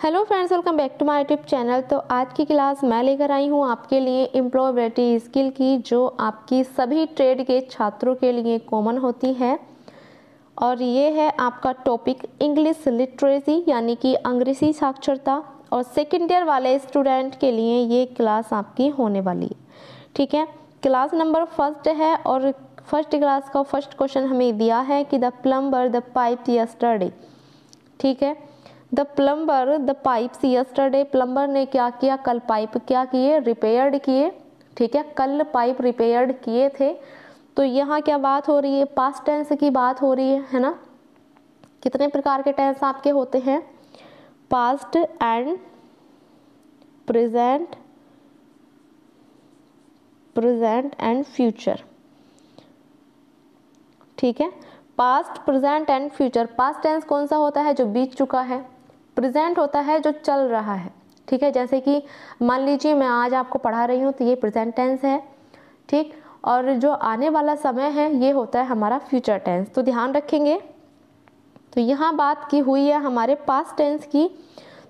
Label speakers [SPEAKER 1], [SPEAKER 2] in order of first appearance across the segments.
[SPEAKER 1] Hello friends, welcome back to my YouTube channel. तो आज की क्लास मैं लेकर आई हूँ आपके लिए एम्प्लॉयबिलिटी स्किल की, जो आपकी सभी ट्रेड के छात्रों के लिए कॉमन होती है। और ये है आपका टॉपिक इंग्लिश लिटरेसी यानी कि अंग्रेजी साक्षरता। और सेकेंड ईयर वाले स्टूडेंट के लिए ये क्लास आपकी होने वाली है। ठीक है, क्लास नंबर फर्स्ट है और फर्स्ट क्लास का फर्स्ट क्वेश्चन हमें दिया है कि the plumber the pipe yesterday. ठीक है, the plumber the pipes yesterday, plumber ने क्या किया, कल पाइप क्या किए, रिपेयर्ड किए। ठीक है, कल पाइप रिपेयर्ड किए थे। तो यहाँ क्या बात हो रही है, पास्ट टेंस की बात हो रही है ना। कितने प्रकार के टेंस आपके होते हैं, past and present, present and future. ठीक है, past present and future. Past tense कौन सा होता है, जो बीत चुका है। प्रेजेंट होता है जो चल रहा है। ठीक है, जैसे कि मान लीजिए मैं आज आपको पढ़ा रही हूँ तो ये प्रेजेंट टेंस है। ठीक, और जो आने वाला समय है ये होता है हमारा फ्यूचर टेंस। तो ध्यान रखेंगे। तो यहाँ बात की हुई है हमारे पास्ट टेंस की,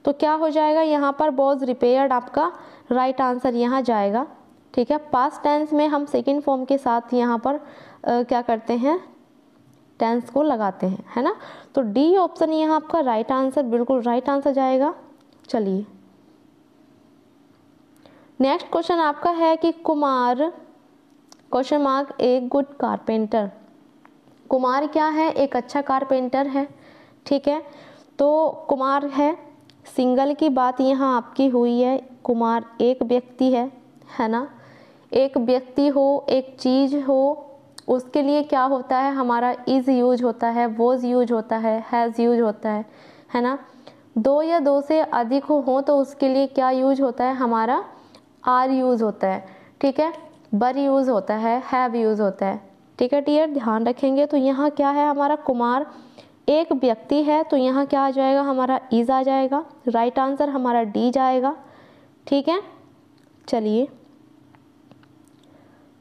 [SPEAKER 1] तो क्या हो जाएगा यहाँ पर, वॉज रिपेयर्ड आपका राइट आंसर यहाँ जाएगा। ठीक है, पास्ट टेंस में हम सेकेंड फॉर्म के साथ यहाँ पर क्या करते हैं, टेंस को लगाते हैं, है ना। तो डी ऑप्शन यहाँ आपका राइट आंसर, बिल्कुल राइट आंसर जाएगा। चलिए नेक्स्ट क्वेश्चन आपका है कि Kumar question mark a good carpenter. Kumar क्या है, एक अच्छा कारपेंटर है। ठीक है, तो कुमार है, सिंगल की बात यहाँ आपकी हुई है। कुमार एक व्यक्ति है ना। एक व्यक्ति हो, एक चीज हो, उसके लिए क्या होता है हमारा, इज यूज होता है, वॉज यूज होता हैज़ यूज होता है ना। दो या दो से अधिक हो तो उसके लिए क्या यूज होता है हमारा, आर यूज होता है। ठीक है, बर यूज होता है, हैव यूज होता है। ठीक है डियर, ध्यान रखेंगे। तो यहाँ क्या है हमारा, कुमार एक व्यक्ति है, तो यहाँ क्या आ जाएगा हमारा, इज आ जाएगा। राइट आंसर हमारा डी जाएगा। ठीक है, चलिए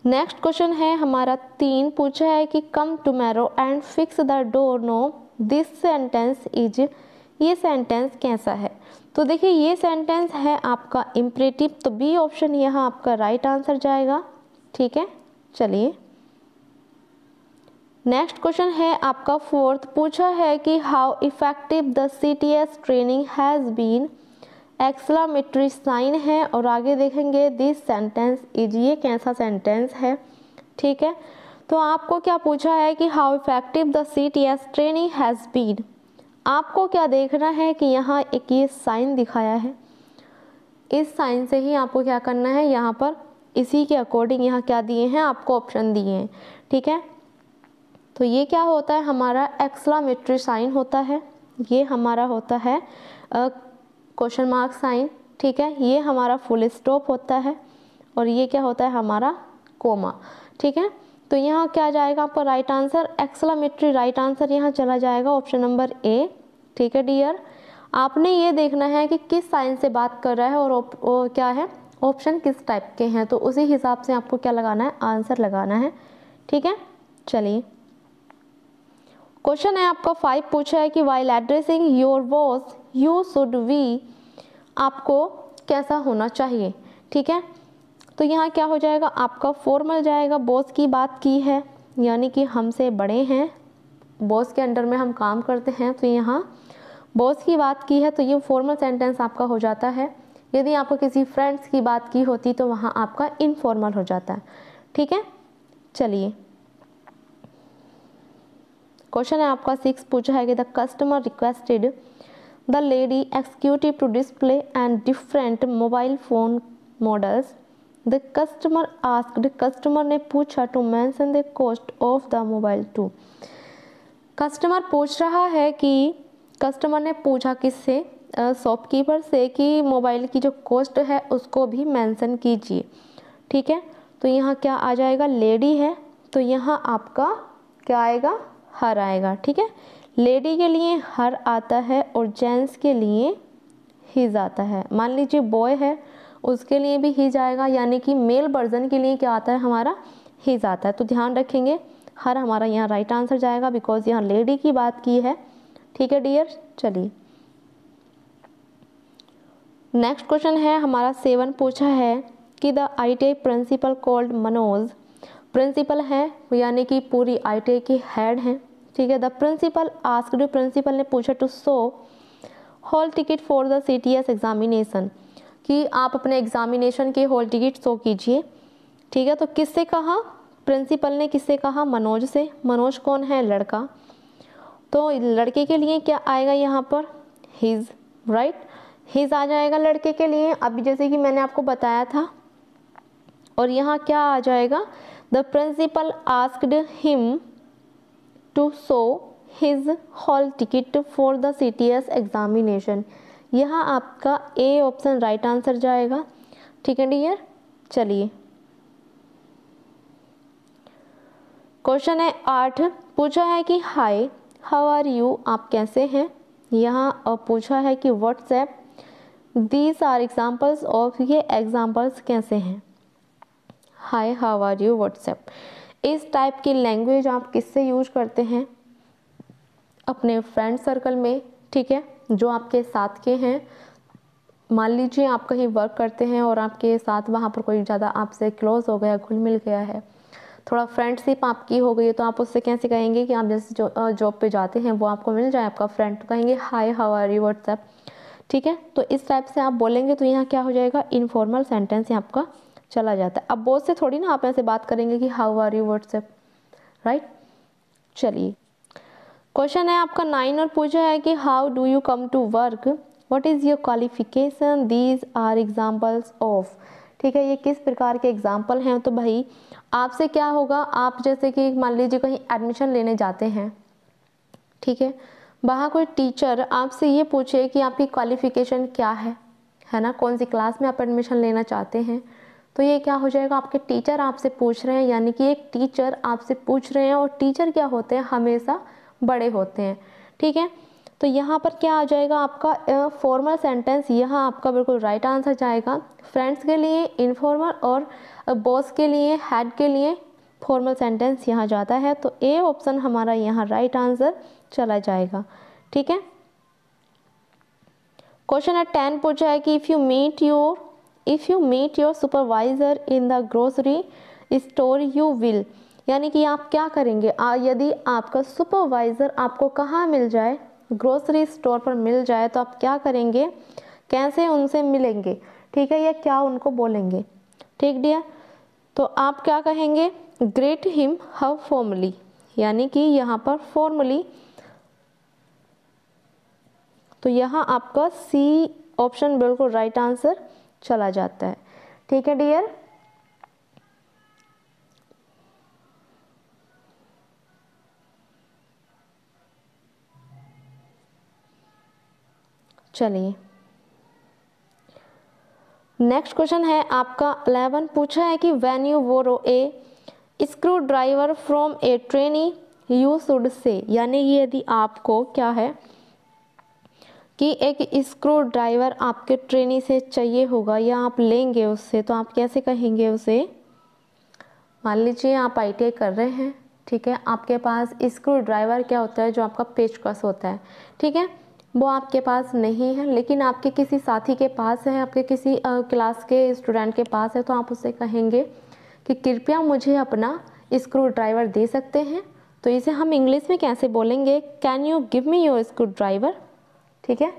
[SPEAKER 1] नेक्स्ट क्वेश्चन है हमारा 3, पूछा है कि come tomorrow and fix the door knob, this sentence is, ये सेंटेंस कैसा है। तो देखिए ये सेंटेंस है आपका इम्परेटिव, तो बी ऑप्शन यहाँ आपका राइट आंसर जाएगा। ठीक है, चलिए नेक्स्ट क्वेश्चन है आपका 4th, पूछा है कि how effective the CTS training has been, exclamatory sign है और आगे देखेंगे दिस सेंटेंस इज, ये कैसा सेंटेंस है। ठीक है, तो आपको क्या पूछा है कि how effective the CTS training has been. आपको क्या देखना है कि यहाँ एक ये साइन दिखाया है, इस साइन से ही आपको क्या करना है, यहाँ पर इसी के अकॉर्डिंग यहाँ क्या दिए हैं आपको, ऑप्शन दिए हैं। ठीक है, तो ये क्या होता है हमारा, एक्सक्लेमेटरी साइन होता है, ये हमारा होता है क्वेश्चन मार्क साइन। ठीक है, ये हमारा फुल स्टॉप होता है और ये क्या होता है हमारा कोमा। ठीक है, तो यहाँ क्या जाएगा आपका right answer, exclamatory right answer यहाँ चला जाएगा ऑप्शन नंबर ए। ठीक है डियर, आपने ये देखना है कि किस साइन से बात कर रहा है और क्या है, ऑप्शन किस टाइप के हैं, तो उसी हिसाब से आपको क्या लगाना है, आंसर लगाना है। ठीक है, चलिए क्वेश्चन है आपका 5, पूछा है कि while addressing your boss you should be, आपको कैसा होना चाहिए। ठीक है, तो यहाँ क्या हो जाएगा आपका फॉर्मल जाएगा, बॉस की बात की है यानी कि हमसे बड़े हैं, बॉस के अंडर में हम काम करते हैं, तो यहाँ बॉस की बात की है तो ये फॉर्मल सेंटेंस आपका हो जाता है। यदि आपको किसी फ्रेंड्स की बात की होती तो वहाँ आपका इनफॉर्मल हो जाता है। ठीक है, चलिए क्वेश्चन है आपका 6, पूछा है कि the customer requested the lady executive to display and different mobile phone models, the customer asked, customer ने पूछा to mention the cost of the mobile too. Customer पूछ रहा है कि, कस्टमर ने पूछा किससे, शॉपकीपर से, कि मोबाइल की जो कॉस्ट है उसको भी मेंशन कीजिए। ठीक है, तो यहाँ क्या आ जाएगा, लेडी है तो यहाँ आपका क्या आएगा, हर आएगा। ठीक है, लेडी के लिए हर आता है और जेंट्स के लिए हिज आता है। मान लीजिए बॉय है उसके लिए भी हिज आएगा, यानी कि मेल वर्जन के लिए क्या आता है हमारा, हिज आता है। तो ध्यान रखेंगे हर हमारा यहाँ राइट आंसर जाएगा, बिकॉज यहाँ लेडी की बात की है। ठीक है डियर, चलिए नेक्स्ट क्वेश्चन है हमारा 7 पूछा है कि the ITI principal called Manoj, principal है यानी कि पूरी ITI की हेड हैं, ठीक है। द प्रिंसिपल आस्क्ड, प्रिंसिपल ने पूछा to show hall ticket for the CTS examination, कि आप अपने एग्जामिनेशन के हॉल टिकट शो कीजिए, ठीक है। तो किससे कहा, प्रिंसिपल ने किससे कहा, मनोज से। मनोज कौन है, लड़का, तो लड़के के लिए क्या आएगा यहाँ पर, हिज, राइट, हिज आ जाएगा लड़के के लिए, अभी जैसे कि मैंने आपको बताया था। और यहाँ क्या आ जाएगा, the principal asked him to show his hall ticket for the CTS examination. यहाँ आपका ए ऑप्शन राइट आंसर जाएगा, ठीक है डियर। चलिए क्वेश्चन है 8, पूछा है कि हाय हाउ आर यू, आप कैसे हैं। यहाँ पूछा है कि what's up, these are examples of, ये एग्जाम्पल्स कैसे हैं, hi how are you what's up. इस टाइप की लैंग्वेज आप किससे यूज करते हैं, अपने फ्रेंड सर्कल में, ठीक है, जो आपके साथ के हैं। मान लीजिए आप कहीं वर्क करते हैं और आपके साथ वहाँ पर कोई ज़्यादा आपसे क्लोज हो गया, घुल मिल गया है, थोड़ा फ्रेंडशिप आपकी हो गई है, तो आप उससे कैसे कहेंगे कि आप जैसे जो जॉब पे जाते हैं वो आपको मिल जाए आपका फ्रेंड, तो कहेंगे hi how are you what's up, ठीक है। तो इस टाइप से आप बोलेंगे तो यहाँ क्या हो जाएगा, इनफॉर्मल सेंटेंस यहाँ आपका चला जाता है। अब बॉस से थोड़ी ना आप ऐसे बात करेंगे कि how are you what's up, right. चलिए क्वेश्चन है आपका 9 और पूछा है कि how do you come to work, what is your qualification, these are examples of, ठीक है। ये किस प्रकार के एग्जाम्पल हैं, तो भाई आपसे क्या होगा, आप जैसे कि मान लीजिए कहीं एडमिशन लेने जाते हैं, ठीक है, वहाँ कोई टीचर आपसे ये पूछे कि आपकी क्वालिफिकेशन क्या है ना, कौन सी क्लास में आप एडमिशन लेना चाहते हैं, तो ये क्या हो जाएगा, आपके टीचर आपसे पूछ रहे हैं, यानी कि एक टीचर आपसे पूछ रहे हैं, और टीचर क्या होते हैं, हमेशा बड़े होते हैं, ठीक है। तो यहाँ पर क्या आ जाएगा आपका फॉर्मल सेंटेंस, यहाँ आपका बिल्कुल राइट आंसर जाएगा। फ्रेंड्स के लिए इनफॉर्मल और बॉस के लिए, हेड के लिए फॉर्मल सेंटेंस यहाँ जाता है, तो ए ऑप्शन हमारा यहाँ राइट आंसर चला जाएगा, ठीक है। क्वेश्चन है 10 पूछा है कि if you meet your supervisor in the grocery store you will, यानी कि आप क्या करेंगे, यदि आपका सुपरवाइज़र आपको कहाँ मिल जाए, ग्रोसरी स्टोर पर मिल जाए, तो आप क्या करेंगे, कैसे उनसे मिलेंगे, ठीक है, या क्या उनको बोलेंगे, ठीक डियर। तो आप क्या कहेंगे, ग्रेट हिम हाउ फॉर्मली, यानी कि यहाँ पर फॉर्मली, तो यहाँ आपका सी ऑप्शन बिल्कुल राइट आंसर चला जाता है, ठीक है डियर। चलिए नेक्स्ट क्वेश्चन है आपका 11, पूछा है कि when you borrow a screwdriver from a trainee you should say, यानी कि यदि आपको क्या है कि एक स्क्रू ड्राइवर आपके ट्रेनी से चाहिए होगा या आप लेंगे उससे, तो आप कैसे कहेंगे उसे। मान लीजिए आप ITI कर रहे हैं, ठीक है, आपके पास स्क्रू ड्राइवर क्या होता है, जो आपका पेचकस होता है, ठीक है, वो आपके पास नहीं है, लेकिन आपके किसी साथी के पास है, आपके किसी क्लास के स्टूडेंट के पास है, तो आप उससे कहेंगे कि कृपया मुझे अपना स्क्रू ड्राइवर दे सकते हैं। तो इसे हम इंग्लिश में कैसे बोलेंगे, can you give me your screw driver, ठीक है,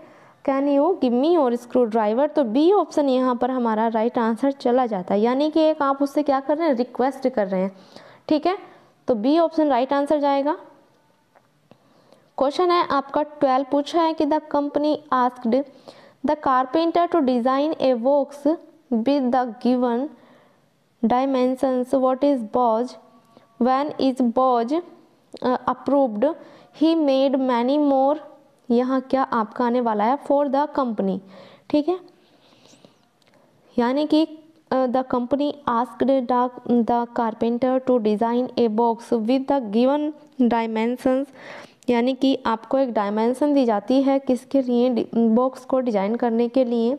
[SPEAKER 1] can you give me your screw driver. तो बी ऑप्शन यहाँ पर हमारा राइट आंसर चला जाता है, यानी कि एक आप उससे क्या कर रहे हैं, रिक्वेस्ट कर रहे हैं, ठीक है, तो बी ऑप्शन राइट आंसर जाएगा। क्वेश्चन है आपका 12, पूछा है कि the company asked the carpenter to design a box with the given dimensions, what is boss, when is boss approved, he made many more, यहाँ क्या आपका आने वाला है, फॉर द कंपनी, ठीक है, यानी कि the company asked the carpenter to design a box with the given dimensions, यानी कि आपको एक डायमेंशन दी जाती है किसके लिए, बॉक्स को डिज़ाइन करने के लिए।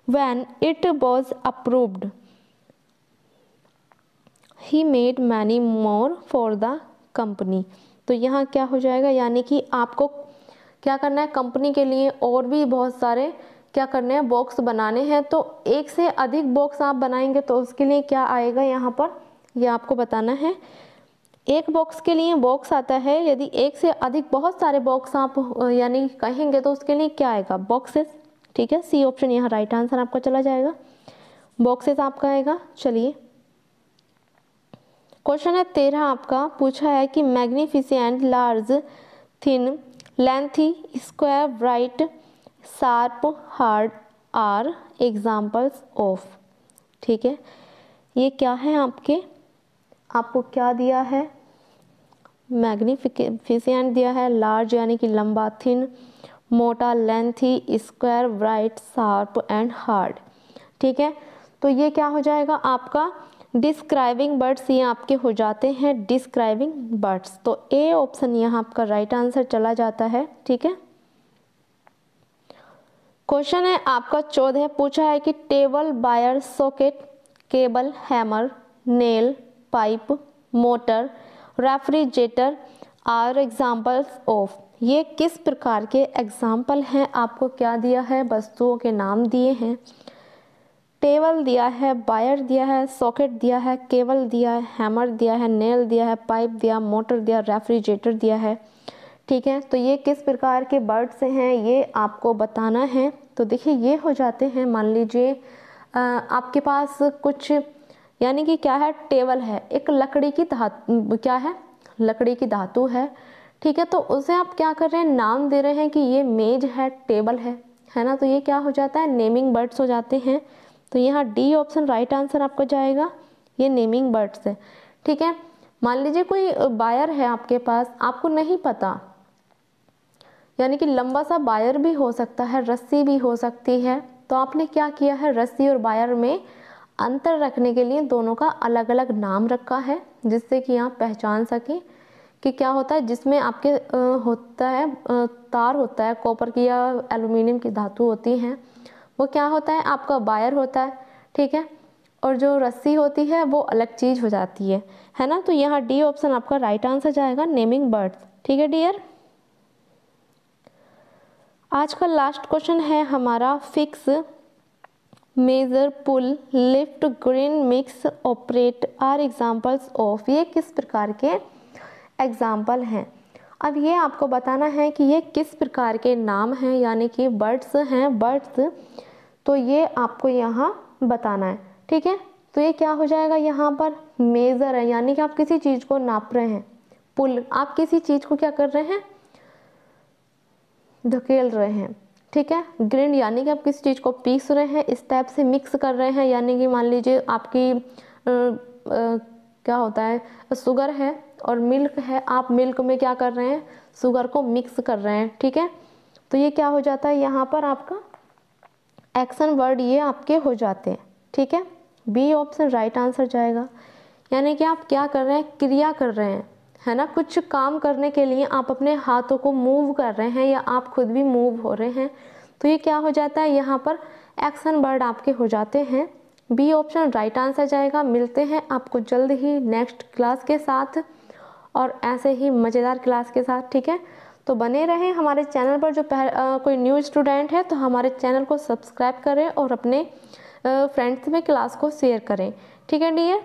[SPEAKER 1] When it was approved he made many more for the company, तो यहाँ क्या हो जाएगा, यानी कि आपको क्या करना है, कंपनी के लिए और भी बहुत सारे क्या करने हैं, बॉक्स बनाने हैं। तो एक से अधिक बॉक्स आप बनाएंगे तो उसके लिए क्या आएगा यहाँ पर, ये आपको बताना है। एक बॉक्स के लिए बॉक्स आता है, यदि एक से अधिक बहुत सारे बॉक्स आप यानी कहेंगे तो उसके लिए क्या आएगा, बॉक्सेस। ठीक है, सी ऑप्शन यहाँ राइट आंसर आपका चला जाएगा, बॉक्सेस आपका आएगा। चलिए क्वेश्चन है 13 आपका, पूछा है कि magnificent, large, thin, lengthy, square, bright, sharp, hard are examples of. ठीक है, ये क्या है आपको क्या दिया है, मैग्निफिसेंट दिया है, लार्ज यानी कि लंबा, थिन मोटा, lengthy, square, bright, sharp and hard. ठीक है, तो ये क्या हो जाएगा आपका डिस्क्राइबिंग बर्ड्स, ये आपके हो जाते हैं डिस्क्राइबिंग बर्ड्स। तो ए ऑप्शन यहाँ आपका राइट आंसर चला जाता है। ठीक है, क्वेश्चन है आपका 14, पूछा है कि table, wire, socket, cable, hammer, nail, pipe, motor, refrigerator are examples of. ये किस प्रकार के एग्जाम्पल हैं, आपको क्या दिया है, वस्तुओं के नाम दिए हैं। टेबल दिया है, वायर दिया है, सॉकेट दिया है, केबल दिया है, हैमर दिया है, नेल दिया है, पाइप दिया, मोटर दिया, रेफ्रिजरेटर दिया है। ठीक है, तो ये किस प्रकार के बर्ड्स हैं ये आपको बताना है। तो देखिए ये हो जाते हैं, मान लीजिए आपके पास कुछ यानी कि क्या है, टेबल है, एक लकड़ी की धातु, क्या है, लकड़ी की धातु है। ठीक है, तो उसे आप क्या कर रहे हैं, नाम दे रहे हैं कि ये मेज है, टेबल है ना। तो ये क्या हो जाता है, नेमिंग बर्ड्स हो जाते हैं। तो यहाँ डी ऑप्शन राइट आंसर आपका जाएगा, ये नेमिंग बर्ड्स है। ठीक है, मान लीजिए कोई वायर है आपके पास, आपको नहीं पता, यानी कि लंबा सा वायर भी हो सकता है, रस्सी भी हो सकती है। तो आपने क्या किया है, रस्सी और वायर में अंतर रखने के लिए दोनों का अलग अलग नाम रखा है, जिससे कि आप पहचान सकें कि क्या होता है। जिसमें आपके होता है तार होता है कॉपर की या एल्युमिनियम की धातु होती हैं, वो क्या होता है आपका वायर होता है। ठीक है, और जो रस्सी होती है वो अलग चीज़ हो जाती है ना। तो यहाँ डी ऑप्शन आपका राइट आंसर जाएगा, नेमिंग बर्ड्स। ठीक है डियर, आज का लास्ट क्वेश्चन है हमारा, fix, measure, pull, lift, green, mix, operate are examples of. ये किस प्रकार के एग्जाम्पल हैं। अब ये आपको बताना है कि ये किस प्रकार के नाम हैं, यानी कि बर्ड्स हैं, बर्ड्स। तो ये आपको यहाँ बताना है। ठीक है, तो ये क्या हो जाएगा, यहाँ पर मेजर है, यानी कि आप किसी चीज़ को नाप रहे हैं। पुल, आप किसी चीज़ को क्या कर रहे हैं, धकेल रहे हैं। ठीक है, ग्रिंड यानी कि आप किसी चीज़ को पीस रहे हैं, इस टाइप से मिक्स कर रहे हैं, यानी कि मान लीजिए आपकी क्या होता है, शुगर है और मिल्क है, आप मिल्क में क्या कर रहे हैं, शुगर को मिक्स कर रहे हैं। ठीक है, तो ये क्या हो जाता है, यहाँ पर आपका एक्शन वर्ड ये आपके हो जाते हैं। ठीक है, बी ऑप्शन राइट आंसर जाएगा, यानी कि आप क्या कर रहे हैं, क्रिया कर रहे हैं, है ना। कुछ काम करने के लिए आप अपने हाथों को मूव कर रहे हैं या आप खुद भी मूव हो रहे हैं, तो ये क्या हो जाता है, यहाँ पर एक्शन वर्ड आपके हो जाते हैं। बी ऑप्शन राइट आंसर जाएगा। मिलते हैं आपको जल्द ही नेक्स्ट क्लास के साथ और ऐसे ही मज़ेदार क्लास के साथ। ठीक है, तो बने रहें हमारे चैनल पर। जो कोई न्यू स्टूडेंट है तो हमारे चैनल को सब्सक्राइब करें और अपने फ्रेंड्स में क्लास को शेयर करें। ठीक है डियर।